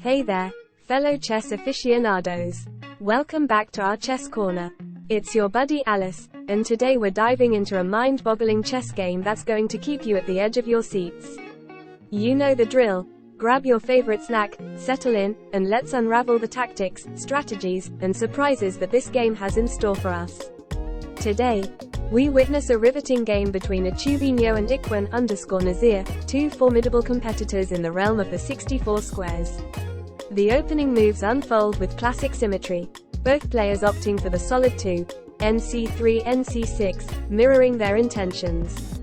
Hey there, fellow chess aficionados. Welcome back to our chess corner. It's your buddy Alice, and today we're diving into a mind-boggling chess game that's going to keep you at the edge of your seats. You know the drill. Grab your favorite snack, settle in, and let's unravel the tactics, strategies, and surprises that this game has in store for us. Today, we witness a riveting game between Achubinho and Ikwan_Nazir, two formidable competitors in the realm of the 64 squares. The opening moves unfold with classic symmetry, both players opting for the solid 2, nc3 nc6, mirroring their intentions.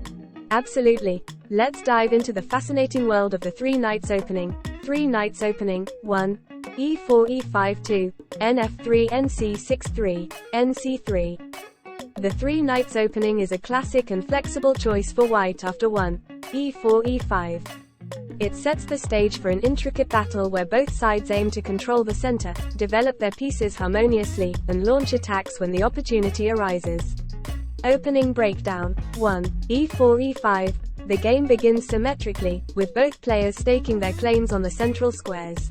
Absolutely. Let's dive into the fascinating world of the three knights opening. 1, e4 e5 2, nf3 nc6 3, nc3. The three knights opening is a classic and flexible choice for white after 1, e4 e5. It sets the stage for an intricate battle where both sides aim to control the center, develop their pieces harmoniously, and launch attacks when the opportunity arises. Opening breakdown. 1, e4 e5. The game begins symmetrically, with both players staking their claims on the central squares.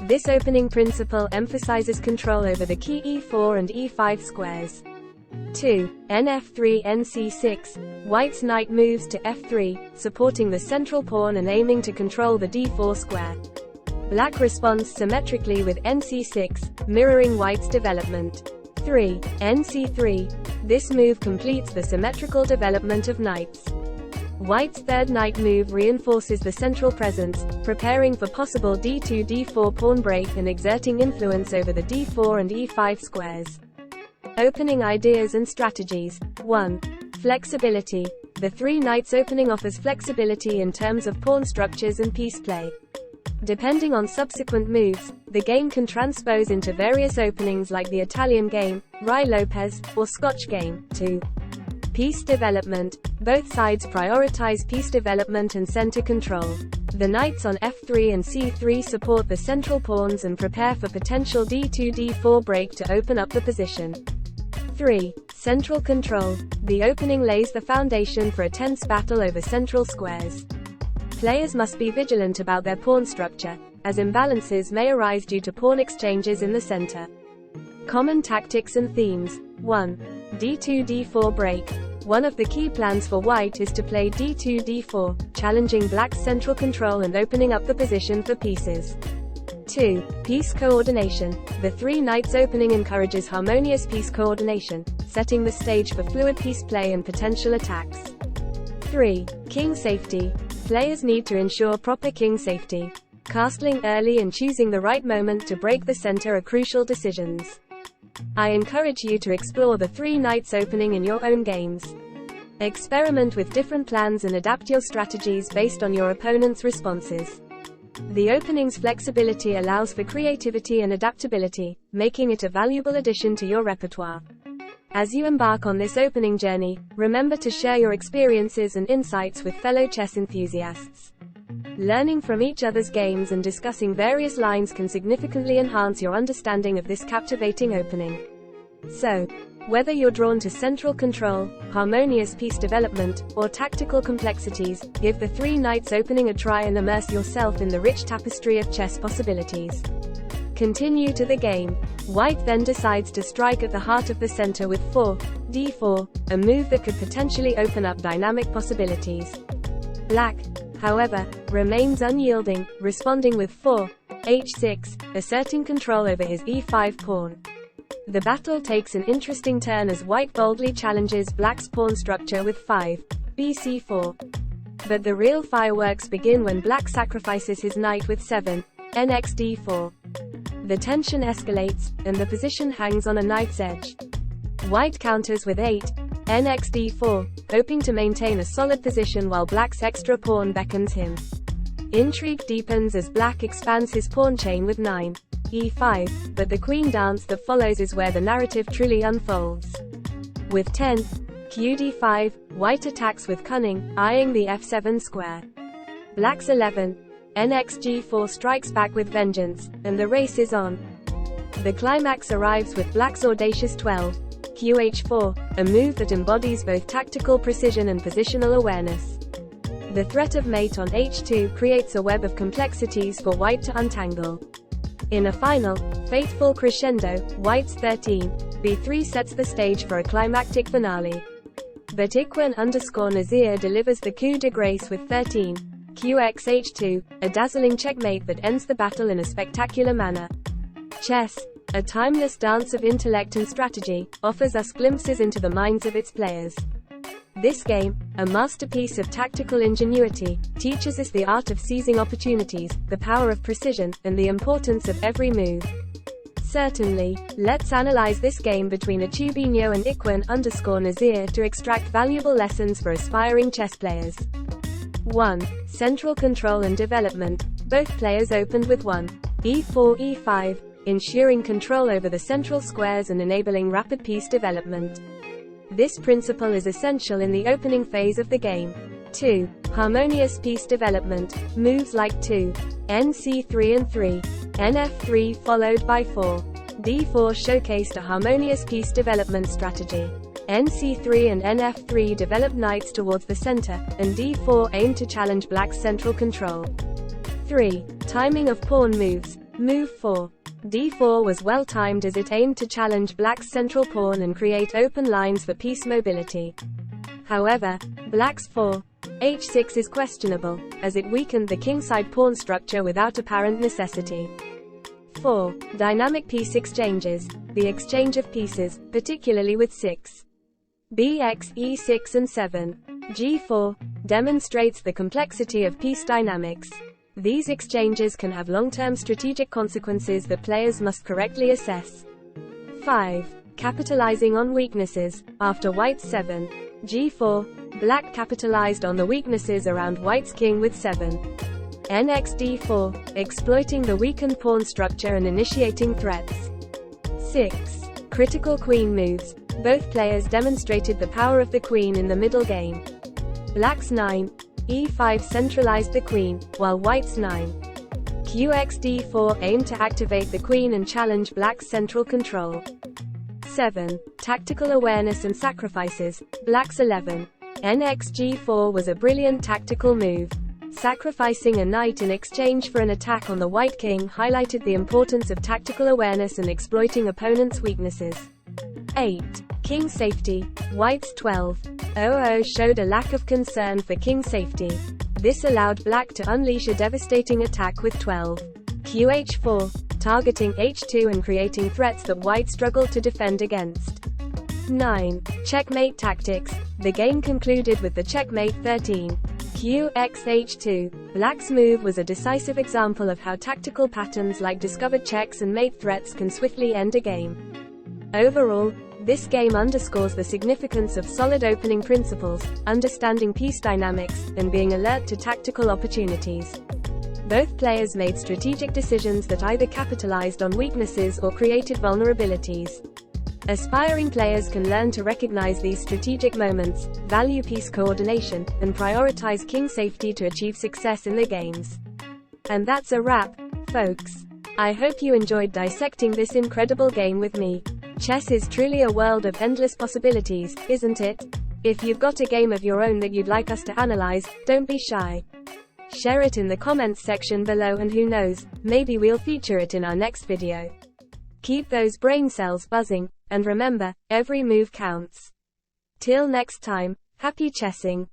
This opening principle emphasizes control over the key e4 and e5 squares. 2, nf3 nc6. White's knight moves to f3, supporting the central pawn and aiming to control the d4 square. Black responds symmetrically with nc6, mirroring white's development. 3, nc3. This move completes the symmetrical development of knights. White's third knight move reinforces the central presence, preparing for possible d2 d4 pawn break and exerting influence over the d4 and e5 squares. Opening ideas and strategies. 1. Flexibility. The three knights opening offers flexibility in terms of pawn structures and piece play. Depending on subsequent moves, the game can transpose into various openings like the Italian game, Ruy Lopez, or Scotch game. 2. Piece development. Both sides prioritize piece development and center control. The knights on f3 and c3 support the central pawns and prepare for potential d2 d4 break to open up the position. 3. Central control. The opening lays the foundation for a tense battle over central squares. Players must be vigilant about their pawn structure, as imbalances may arise due to pawn exchanges in the center. Common tactics and themes. 1. d2 d4 break. One of the key plans for white is to play d2 d4, challenging black's central control and opening up the position for pieces. 2. Piece coordination. The three knights opening encourages harmonious piece coordination, setting the stage for fluid piece play and potential attacks. 3. King safety. Players need to ensure proper king safety. Castling early and choosing the right moment to break the center are crucial decisions. I encourage you to explore the three knights opening in your own games. Experiment with different plans and adapt your strategies based on your opponent's responses. The opening's flexibility allows for creativity and adaptability, making it a valuable addition to your repertoire. As you embark on this opening journey, remember to share your experiences and insights with fellow chess enthusiasts. Learning from each other's games and discussing various lines can significantly enhance your understanding of this captivating opening. So, whether you're drawn to central control, harmonious piece development, or tactical complexities, give the three knights opening a try and immerse yourself in the rich tapestry of chess possibilities. Continue to the game. White then decides to strike at the heart of the center with 4, d4, a move that could potentially open up dynamic possibilities. Black, however, remains unyielding, responding with 4, h6, asserting control over his e5 pawn. The battle takes an interesting turn as white boldly challenges black's pawn structure with 5, bc4. But the real fireworks begin when black sacrifices his knight with 7, nxd4. The tension escalates, and the position hangs on a knight's edge. White counters with 8, nxd4, hoping to maintain a solid position while black's extra pawn beckons him. Intrigue deepens as black expands his pawn chain with 9, e5, but the queen dance that follows is where the narrative truly unfolds. With 10, qd5, white attacks with cunning, eyeing the f7 square. Black's 11, nxg4 strikes back with vengeance, and the race is on. The climax arrives with black's audacious 12, qh4, a move that embodies both tactical precision and positional awareness. The threat of mate on h2 creates a web of complexities for white to untangle. In a final, fateful crescendo, white's 13, b3 sets the stage for a climactic finale. But Iquan_Nazir delivers the coup de grace with 13, qx_h2, a dazzling checkmate that ends the battle in a spectacular manner. Chess, a timeless dance of intellect and strategy, offers us glimpses into the minds of its players. This game, a masterpiece of tactical ingenuity, teaches us the art of seizing opportunities, the power of precision, and the importance of every move. Certainly, let's analyze this game between Achubinho and Iquan_Nazir to extract valuable lessons for aspiring chess players. 1. Central control and development. Both players opened with 1. e4 e5, ensuring control over the central squares and enabling rapid piece development. This principle is essential in the opening phase of the game. 2. Harmonious piece development. Moves like 2. nc3 and 3. nf3 followed by 4. d4 showcased a harmonious piece development strategy. nc3 and nf3 developed knights towards the center, and d4 aimed to challenge black's central control. 3. Timing of pawn moves. Move 4. d4 was well timed as it aimed to challenge black's central pawn and create open lines for piece mobility. However, black's 4. h6 is questionable, as it weakened the kingside pawn structure without apparent necessity. 4. Dynamic piece exchanges. The exchange of pieces, particularly with 6. bx, e6 and 7. g4, demonstrates the complexity of piece dynamics. These exchanges can have long-term strategic consequences that players must correctly assess. 5. Capitalizing on weaknesses. After white's 7. g4, black capitalized on the weaknesses around white's king with 7. nx d4, exploiting the weakened pawn structure and initiating threats. 6. Critical queen moves. Both players demonstrated the power of the queen in the middle game. Black's 9. e5 centralized the queen, while white's 9. qx_d4 aimed to activate the queen and challenge black's central control. 7. Tactical awareness and sacrifices. Black's 11. nx_g4 was a brilliant tactical move. Sacrificing a knight in exchange for an attack on the white king highlighted the importance of tactical awareness and exploiting opponents' weaknesses. 8. King safety. White's 12. 00 showed a lack of concern for king safety. This allowed black to unleash a devastating attack with 12. qh4, targeting h2 and creating threats that white struggled to defend against. 9. Checkmate tactics. The game concluded with the checkmate 13. qx_h2. Black's move was a decisive example of how tactical patterns like discovered checks and mate threats can swiftly end a game. Overall, this game underscores the significance of solid opening principles, understanding piece dynamics, and being alert to tactical opportunities. Both players made strategic decisions that either capitalized on weaknesses or created vulnerabilities. Aspiring players can learn to recognize these strategic moments, value piece coordination, and prioritize king safety to achieve success in their games. And that's a wrap, folks. I hope you enjoyed dissecting this incredible game with me. Chess is truly a world of endless possibilities, isn't it? If you've got a game of your own that you'd like us to analyze, don't be shy. Share it in the comments section below and who knows, maybe we'll feature it in our next video. Keep those brain cells buzzing, and remember, every move counts. Till next time, happy chessing.